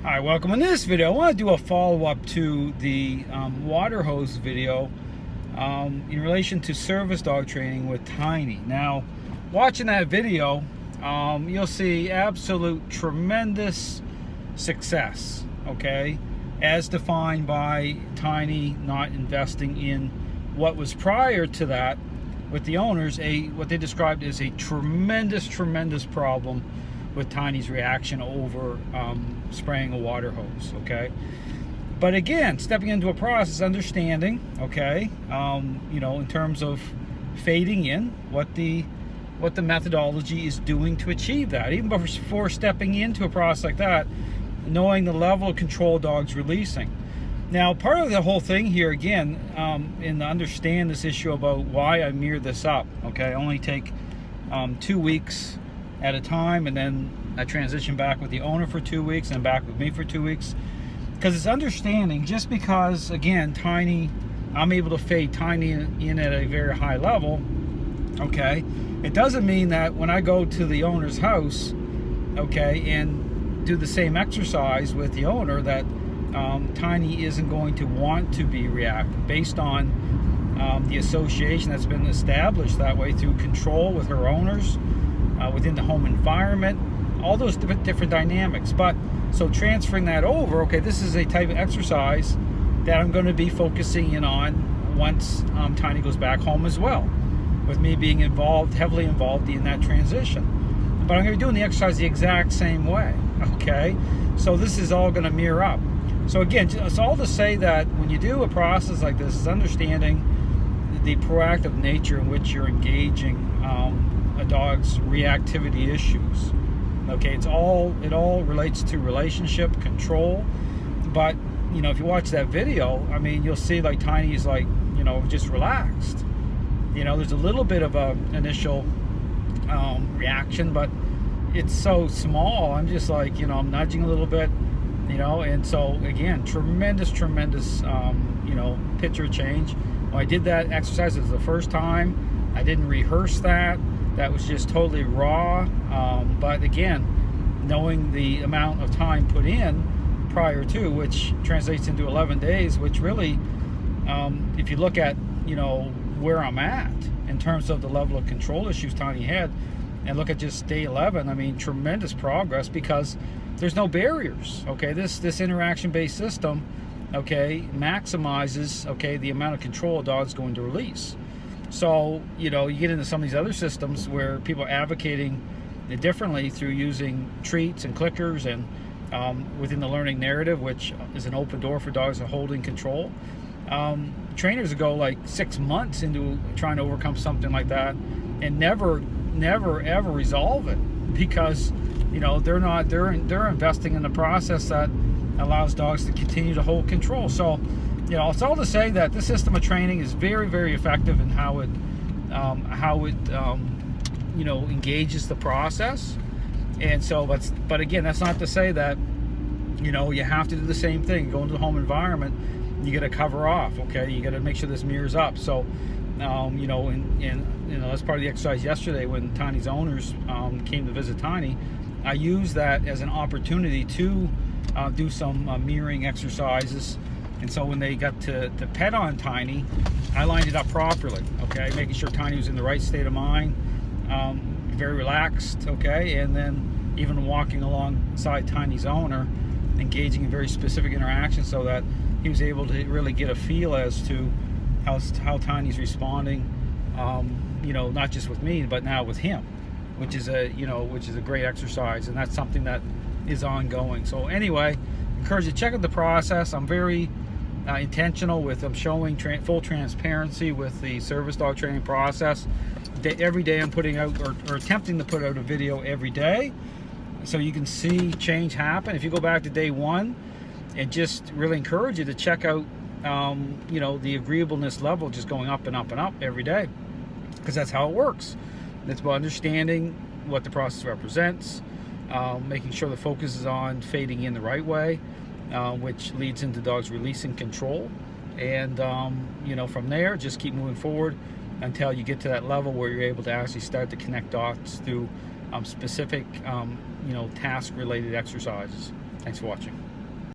Hi, welcome. In this video, I want to do a follow-up to the water hose video in relation to service dog training with Tiny. Now, watching that video, you'll see absolute tremendous success, okay, as defined by Tiny not investing in what was prior to that with the owners, what they described as a tremendous problem with Tiny's reaction over spraying a water hose, okay? But again, stepping into a process, understanding, okay, you know, in terms of fading in what the methodology is doing to achieve that. Even before stepping into a process like that, knowing the level of control dog's releasing. Now, part of the whole thing here, again, and to understand this issue about why I mirror this up, okay, I only take 2 weeks at a time, and then I transition back with the owner for 2 weeks and back with me for 2 weeks, because it's understanding, just because, again, Tiny, I'm able to fade Tiny in at a very high level, okay, it doesn't mean that when I go to the owner's house, okay, and do the same exercise with the owner, that Tiny isn't going to want to be reactive based on the association that's been established that way through control with her owners, within the home environment, all those different dynamics. But so transferring that over, okay, this is a type of exercise that I'm going to be focusing in on once Tiny goes back home as well, with me being heavily involved in that transition. But I'm going to be doing the exercise the exact same way, okay? So this is all going to mirror up. So again, it's all to say that when you do a process like this, is understanding the proactive nature in which you're engaging a dog's reactivity issues. Okay, it all relates to relationship control. But you know, if you watch that video, I mean, you'll see like Tiny is like, you know, just relaxed. You know, there's a little bit of a initial reaction, but it's so small. I'm just like, you know, I'm nudging a little bit, you know, and so again, tremendous you know, picture change. When I did that exercise, it was the first time. I didn't rehearse that. That was just totally raw. But again, knowing the amount of time put in prior to, which translates into 11 days, which really, if you look at, you know, where I'm at in terms of the level of control issues Tiny had, and look at just day 11, I mean, tremendous progress, because there's no barriers, okay? This interaction-based system, okay, maximizes, okay, the amount of control a dog's going to release. So, you know, you get into some of these other systems where people are advocating it differently through using treats and clickers and within the learning narrative, which is an open door for dogs that are holding control. Trainers go like 6 months into trying to overcome something like that and never ever resolve it, because you know they're investing in the process that allows dogs to continue to hold control. So you know, it's all to say that this system of training is very effective in how it you know, engages the process. And so but again, that's not to say that, you know, you have to do the same thing. Go into the home environment, you got to cover off, okay? You got to make sure this mirrors up. So you know, and you know, that's part of the exercise yesterday when Tiny's owners came to visit Tiny. I used that as an opportunity to do some mirroring exercises. And so when they got to pet on Tiny, I lined it up properly, okay? Making sure Tiny was in the right state of mind, very relaxed, okay? And then even walking alongside Tiny's owner, engaging in very specific interactions so that he was able to really get a feel as to how Tiny's responding, you know, not just with me, but now with him, which is a great exercise, and that's something that is ongoing. So anyway, encourage you to check out the process. I'm very intentional with showing full transparency with the service dog training process. Every day I'm putting out or attempting to put out a video every day, so you can see change happen. If you go back to day 1, and just really encourage you to check out you know, the agreeableness level just going up and up and up every day, because that's how it works. It's about understanding what the process represents, making sure the focus is on fading in the right way, which leads into dogs releasing control. And you know, from there, just keep moving forward until you get to that level where you're able to actually start to connect dots through specific you know, task related exercises. Thanks for watching.